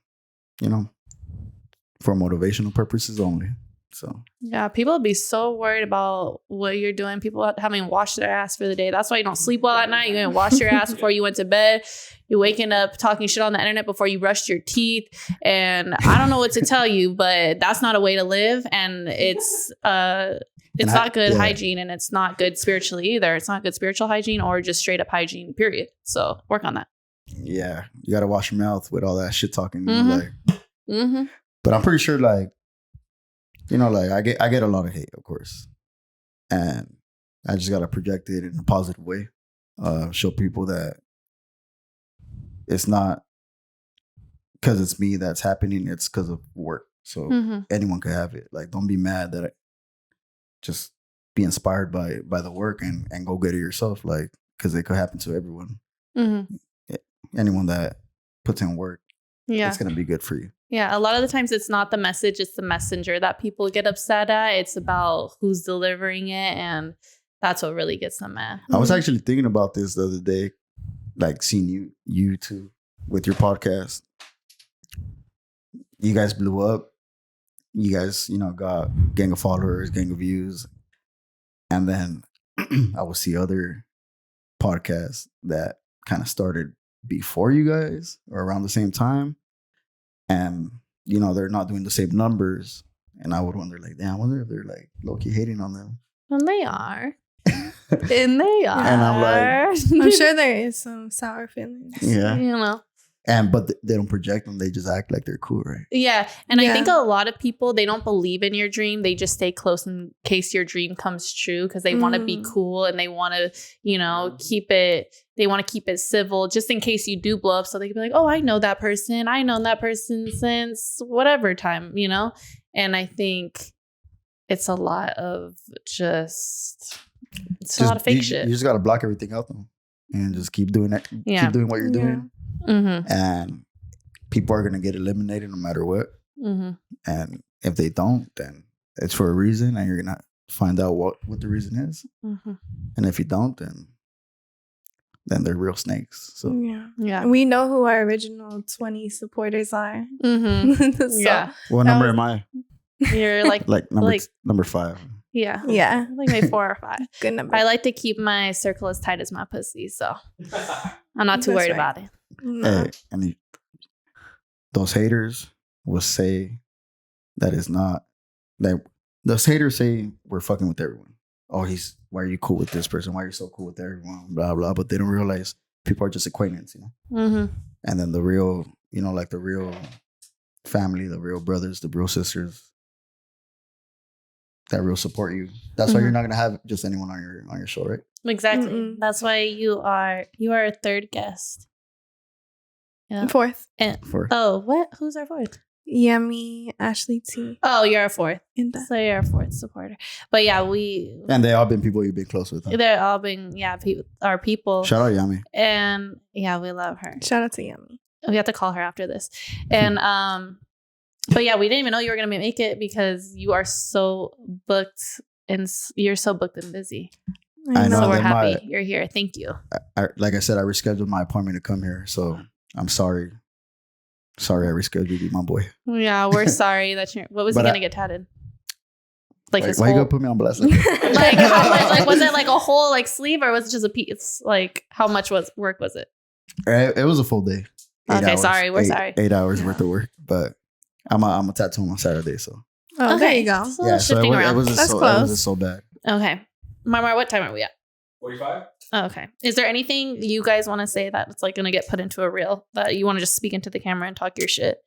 for motivational purposes only. So yeah, people be so worried about what you're doing. People having washed their ass for the day. That's why you don't sleep well at night. You didn't wash your ass before you went to bed. You're waking up talking shit on the internet before you brushed your teeth. And I don't know what to tell you, but that's not a way to live. And it's not good hygiene, and it's not good spiritually either. It's not good spiritual hygiene or just straight up hygiene, period. So work on that. Yeah, you got to wash your mouth with all that shit talking. But I'm pretty sure, like, I get a lot of hate, of course, and I just gotta project it in a positive way. Show people that it's not because it's me that's happening; it's because of work. So anyone could have it. Like, don't be mad that just be inspired by the work and go get it yourself. Like, because it could happen to everyone. Anyone that puts in work, it's gonna be good for you. Yeah, a lot of the times it's not the message, it's the messenger that people get upset at. It's about who's delivering it, and that's what really gets them mad. I was actually thinking about this the other day, like seeing you two with your podcast. You guys blew up. You guys, got gang of followers, gang of views. And then I will see other podcasts that kind of started before you guys or around the same time. And, they're not doing the same numbers. And I would wonder, like, damn, I wonder if they're, like, low-key hating on them. And they are. And they are. And I'm like... I'm sure there is some sour feelings. Yeah. But they don't project them. They just act like they're cool, right? Yeah. And I think a lot of people, they don't believe in your dream. They just stay close in case your dream comes true because they want to be cool and they want to, keep it. They want to keep it civil just in case you do blow up. So they can be like, oh, I know that person. I known that person since whatever time, And I think it's a lot of it's a lot of fake shit. You just got to block everything out though. And just keep doing it. Keep doing what you're doing. And people are going to get eliminated no matter what. And if they don't, then it's for a reason, and you're going to find out what the reason is. And if you don't, then they're real snakes. So yeah, we know who our original 20 supporters are. So, what number am I? You're like number 5. Yeah, like maybe 4 or 5. Good number. I like to keep my circle as tight as my pussy, so I'm not too worried about it. Hey, and those haters will say that is not that. Those haters say we're fucking with everyone. Oh, why are you cool with this person? Why are you so cool with everyone? Blah blah. But they don't realize people are just acquaintance, And then the real, like the real family, the real brothers, the real sisters that real support you. That's why you're not gonna have just anyone on your show, right? Exactly. That's why you are a third guest. Yeah. Fourth. Fourth. Oh, what? Who's our fourth? Yummy, Ashley T. Oh, you're a fourth. INDA. So you're a fourth supporter. But yeah, And they all been people you've been close with. Huh? they're all been our people. Shout out Yummy. And yeah, we love her. Shout out to Yummy. We have to call her after this. And but yeah, we didn't even know you were gonna make it because you are so booked and you're so booked and busy. I know. So we're that happy you're here. Thank you. Like I said, I rescheduled my appointment to come here, so I'm sorry. Sorry, I rescheduled you, my boy. Yeah, we're sorry that you're. What was he gonna get tatted? Like his why whole. You gonna put me on blast? Like How much? Like was it like a whole like sleeve or was it just a piece? Like how much work was it? It was a full day. 8 Okay, hours. sorry, we're sorry. 8 hours worth of work, but I'm a tattoo him on Saturday, so Oh, there you go. Just a little shifting it around. wasn't That's so, close. it wasn't so bad. Okay, Marmar, what time are we at? 45? Oh, okay. Is there anything you guys want to say that's like gonna get put into a reel that you want to just speak into the camera and talk your shit?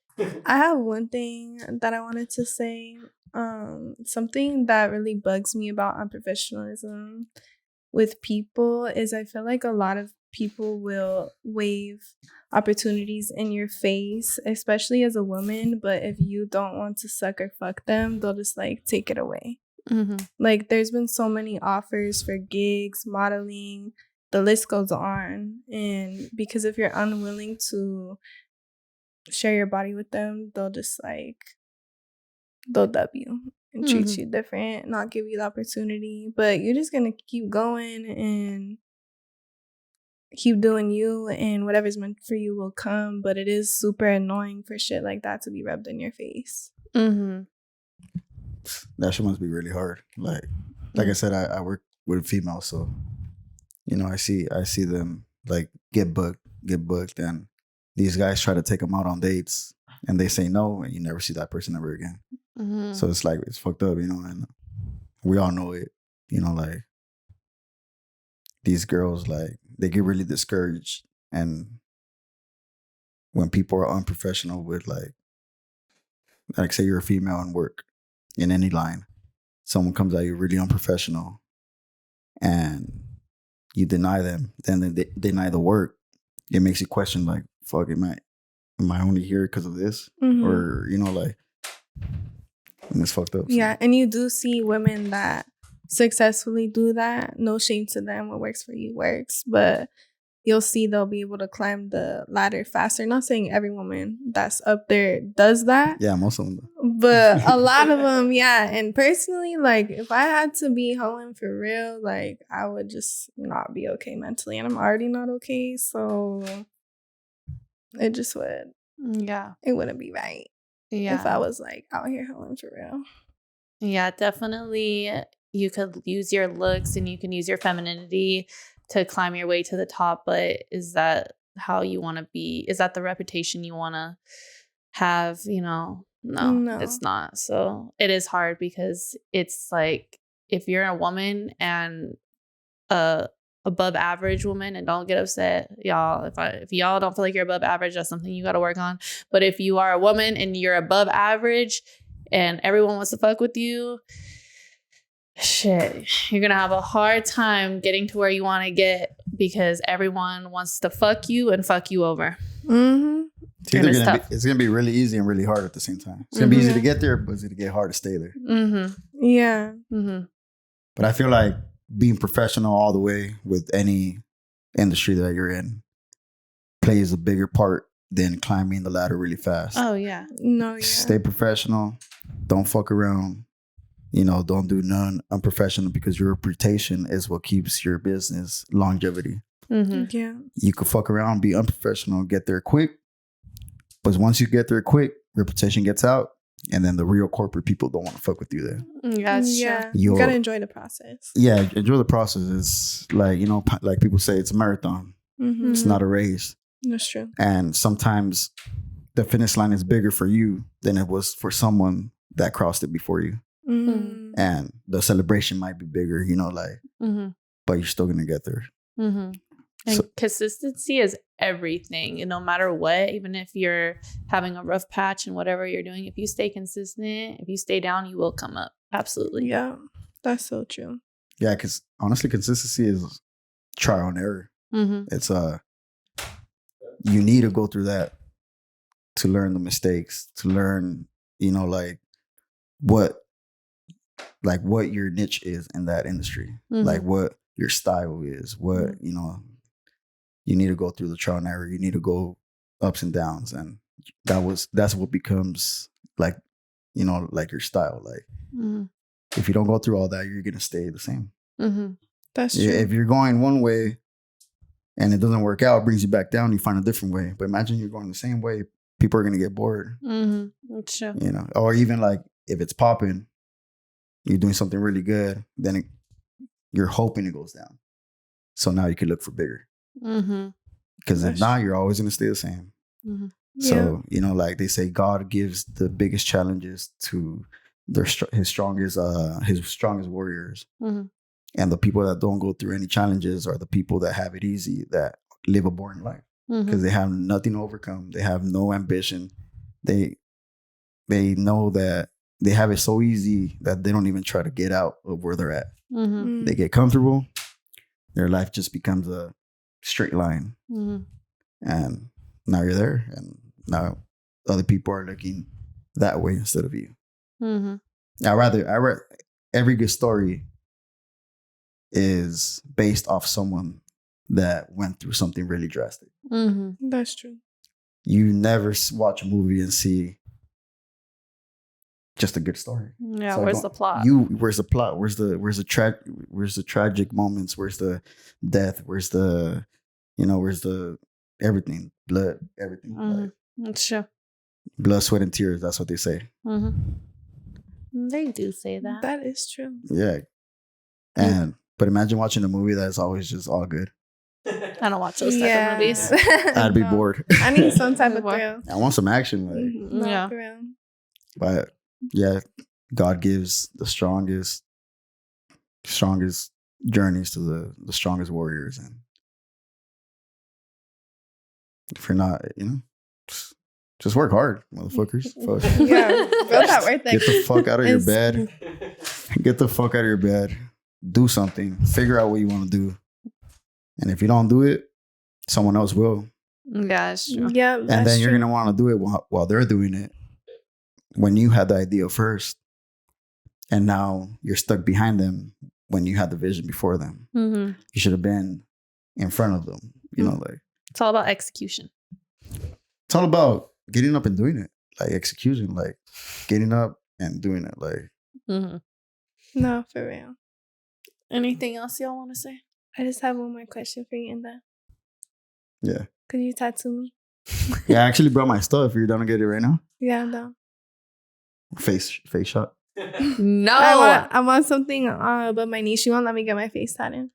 I have one thing that I wanted to say. Something that really bugs me about unprofessionalism with people is I feel like a lot of people will wave opportunities in your face, especially as a woman. But if you don't want to suck or fuck them, they'll just like take it away. Mm-hmm. Like there's been so many offers for gigs, modeling, the list goes on. And because if you're unwilling to share your body with them, they'll just like they'll dub you and treat you different, not give you the opportunity. But you're just gonna keep going and keep doing you, and whatever's meant for you will come. But it is super annoying for shit like that to be rubbed in your face. Mm-hmm. That shit must be really hard. Like I said, I work with females, so I see them like get booked, and these guys try to take them out on dates, and they say no, and you never see that person ever again. Mm-hmm. So it's like it's fucked up, and we all know it. Like these girls, like they get really discouraged, and when people are unprofessional with like say you're a female and work in any line, someone comes at you really unprofessional, and you deny them, then they deny the work. It makes you question, like, fuck, am I only here because of this? Mm-hmm. Or, like, and it's fucked up. So. Yeah, and you do see women that successfully do that. No shame to them. What works for you works. But you'll see they'll be able to climb the ladder faster. Not saying every woman that's up there does that. Yeah, most of them. But a lot of them, yeah. And personally, like, if I had to be hoeing for real, like, I would just not be okay mentally. And I'm already not okay. So it just would. Yeah. It wouldn't be right. Yeah. If I was, like, out here hoeing for real. Yeah, definitely. You could use your looks and you can use your femininity to climb your way to the top. But is that how you want to be? Is that the reputation you want to have? No, it's not. So it is hard because it's like if you're a woman and above average woman, and don't get upset, y'all. If y'all don't feel like you're above average, that's something you got to work on. But if you are a woman and you're above average and everyone wants to fuck with you, shit, you're gonna have a hard time getting to where you want to get because everyone wants to fuck you and fuck you over. Mm-hmm. It's gonna be really easy and really hard at the same time. It's gonna be easy to get there, but it's gonna get hard to stay there. Mm-hmm. Yeah. Mm-hmm. But I feel like being professional all the way with any industry that you're in plays a bigger part than climbing the ladder really fast. Oh yeah. No, yeah. Stay professional. Don't fuck around. Don't do none unprofessional, because your reputation is what keeps your business longevity. Mm-hmm. Yeah. You could fuck around, be unprofessional, get there quick. But once you get there quick, reputation gets out. And then the real corporate people don't want to fuck with you there. Yeah. You gotta enjoy the process. Yeah, enjoy the process. It's like, like people say, it's a marathon. Mm-hmm. It's not a race. That's true. And sometimes the finish line is bigger for you than it was for someone that crossed it before you. Mm-hmm. And the celebration might be bigger, but you're still going to get there. Mm-hmm. And consistency is everything. No matter what, even if you're having a rough patch and whatever you're doing, if you stay consistent, if you stay down, you will come up. Absolutely. Yeah, that's so true. Yeah, because honestly, consistency is trial and error. Mm-hmm. It's you need to go through that to learn the mistakes, to learn, you know, like what your niche is in that industry, like what your style is, what, you know, you need to go through the trial and error, you need to go ups and downs, and that's what becomes like, you know, like your style. Like if you don't go through all that, you're gonna stay the same. That's true. If you're going one way and it doesn't work out, it brings you back down, you find a different way. But imagine you're going the same way, people are gonna get bored. That's true. You know, or even like if it's popping, you're doing something really good, then you're hoping it goes down. So now you can look for bigger. Because if not, you're always gonna stay the same. So, you know, like they say, God gives the biggest challenges to his strongest warriors. And the people that don't go through any challenges are the people that have it easy, that live a boring life. Because they have nothing to overcome. They have no ambition. They know that they have it so easy that they don't even try to get out of where they're at. They get comfortable. Their life just becomes a straight line. And now you're there. And now other people are looking that way instead of you. I rather every good story is based off someone that went through something really drastic. That's true. You never watch a movie and see just a good story. Yeah, so where's the plot? Where's the plot? Where's the tragic moments? Where's the death? Where's the everything? Blood, everything. Like, that's true. Blood, sweat, and tears. That's what they say. They do say that. That is true. Yeah. But imagine watching a movie that's always just all good. I don't watch those type of movies. I'd be bored. I need some type of thrill. I want some action. Like, Thrill. But yeah, God gives the strongest journeys to the strongest warriors. And if you're not, you know, just work hard, motherfuckers. Fuck. Yeah, build that work ethic. Get the fuck out of your bed. Get the fuck out of your bed. Do something. Figure out what you want to do. And if you don't do it, someone else will. Yeah, that's true. Yeah, and then you're going to want to do it while they're doing it. When you had the idea first. And now you're stuck behind them when you had the vision before them. You should have been in front of them. You know, like. It's all about execution. It's all about getting up and doing it. Like execution. Like getting up and doing it. Like. No, for real. Anything else y'all want to say? I just have one more question for you, Inda. Yeah. Could you tattoo me? Yeah, I actually brought my stuff. You're down to get it right now? Yeah, I'm down. Face shot. No. I want something above my knee. She won't let me get my face tattooed.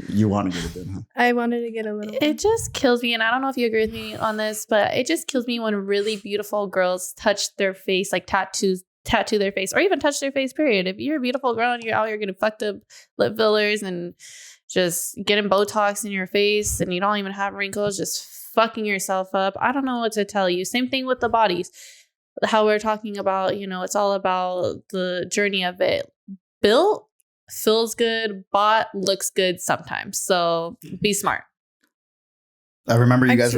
You want to get it then, huh? I wanted to get a little. It just kills me, and I don't know if you agree with me on this, but it just kills me when really beautiful girls touch their face, like tattoo their face, or even touch their face, period. If you're a beautiful girl and you're out here getting fucked up lip fillers and just getting Botox in your face and you don't even have wrinkles, just fucking yourself up, I don't know what to tell you. Same thing with the bodies. How we're talking about, you know, it's all about the journey of it. Built feels good, bought looks good sometimes. So be smart. I remember you guys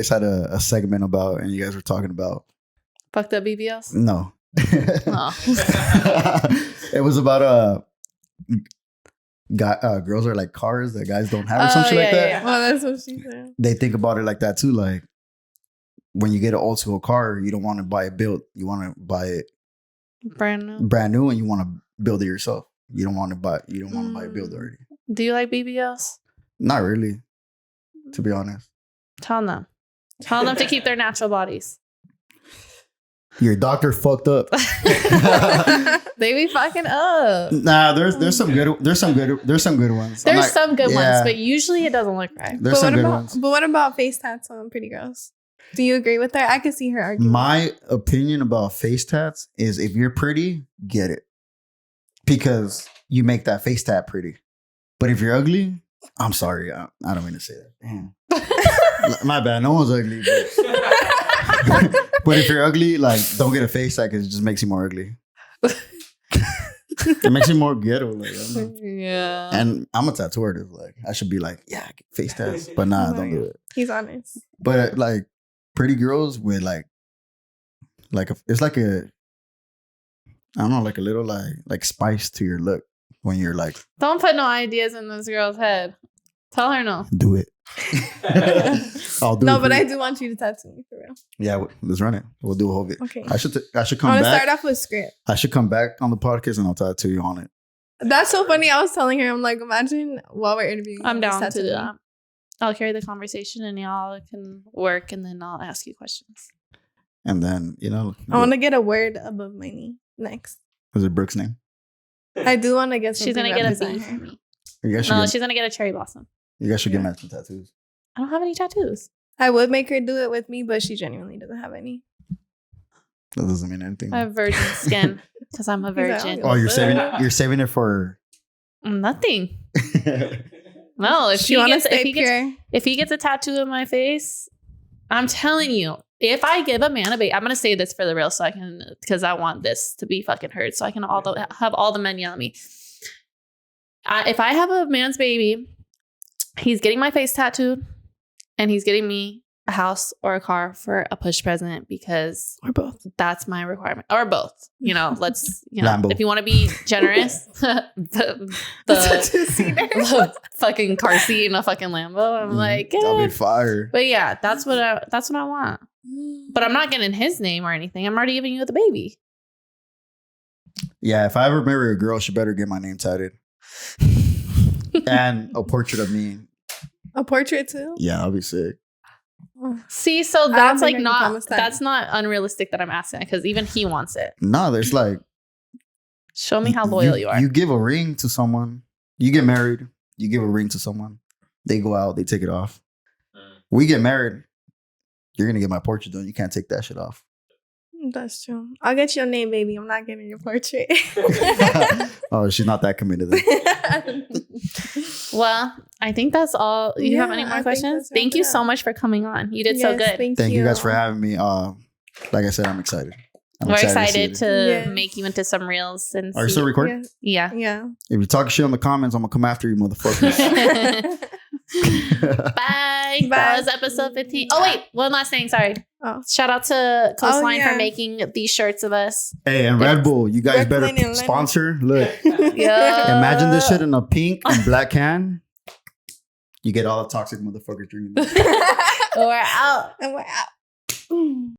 had a segment about, and you guys were talking about fucked up BBLs? No. Oh. It was about girls are like cars that guys don't have or some shit like that. Yeah. Well, that's what she said. They think about it like that too. Like when you get an old school car, you don't want to buy it built. You want to buy it brand new, and you want to build it yourself. You don't want to buy it built already. Do you like BBLs? Not really, to be honest. Tell them to keep their natural bodies. Your doctor fucked up. They be fucking up. Nah, there's some good ones. There's some good ones, but usually it doesn't look right. There's some good ones. But what about face tats on pretty girls? Do you agree with her? I can see her arguing. My opinion about face tats is if you're pretty, get it. Because you make that face tat pretty. But if you're ugly, I'm sorry. I don't mean to say that. Damn. My bad. No one's ugly. But if you're ugly, like, don't get a face tat because it just makes you more ugly. It makes you more ghetto. Like, yeah. And I'm a tattoo artist. Like, I should be like, yeah, face tats. But nah, don't do it. He's honest. But like, pretty girls with like it's like a, I don't know, like a little like spice to your look when you're like. Don't put no ideas in this girl's head. Tell her no. Do it. I'll do it. No, but I do want you to tattoo me for real. Yeah, let's run it. We'll do a whole bit. Okay. I should I come want to back. start off with script. I should come back on the podcast and I'll tattoo you on it. That's so funny. I was telling her, I'm like, imagine while we're interviewing. I'm just down to tattoo do me. that. I'll carry the conversation and y'all can work and then I'll ask you questions. And then, I want to get a word above my knee next. Was it Brooke's name? I do want to get something. She's going to get a represent B her. for me. You guys No, she's going to get a cherry blossom. should get matching tattoos. I don't have any tattoos. I would make her do it with me, but she genuinely doesn't have any. That doesn't mean anything. I have virgin skin because I'm a virgin. Oh, you're saving it for Nothing. No, if She he want to gets stay pure. if he gets a tattoo on my face, I'm telling you, if I give a man a baby, I'm gonna say this for the real, so I can, because I want this to be fucking heard, so I can have all the men yell at me. If I have a man's baby, he's getting my face tattooed, and he's getting me a house or a car for a push present, because Or both. that's my requirement, or both. Let's Lambo. if you want to be generous, the fucking car seat in a fucking Lambo. I'm like, that'll eh. be fire. But yeah, that's what I want. But I'm not getting his name or anything. I'm already giving you the baby. Yeah, if I ever marry a girl, she better get my name tatted. And a portrait of me. A portrait too? Yeah, that'll be sick. See, so don't that's think like I can not promise that. that's not unrealistic that I'm asking, because even he wants it. No, there's like. Show me how loyal you are. You give a ring to someone. You get married. You give a ring to someone. They go out. They take it off. We get married. You're going to get my portrait done. You can't take that shit off. That's true. I'll get your name, baby. I'm not getting your portrait. Oh, she's not that committed then. Well, I think that's all. You have any Yeah, I more think questions? that's Thank you wrapped it so up. much for coming on. You did so good. Thank you guys for having me. Like I said, I'm excited. We're excited see it. to Yes. make you into some reels and Are you see. still recording? Yeah. Yeah. If you talk shit in the comments, I'm going to come after you, motherfuckers. Bye. Bye. That was episode 15. Oh, wait. One last thing. Sorry. Oh. Shout out to Coastline yeah. for making these shirts of us. Hey, and Red Bull, you guys Brookelyn better and Lenna. sponsor. Look, Yeah. imagine this shit in a pink and black can. You get all the toxic motherfuckers drinking this. We're out. And we're out.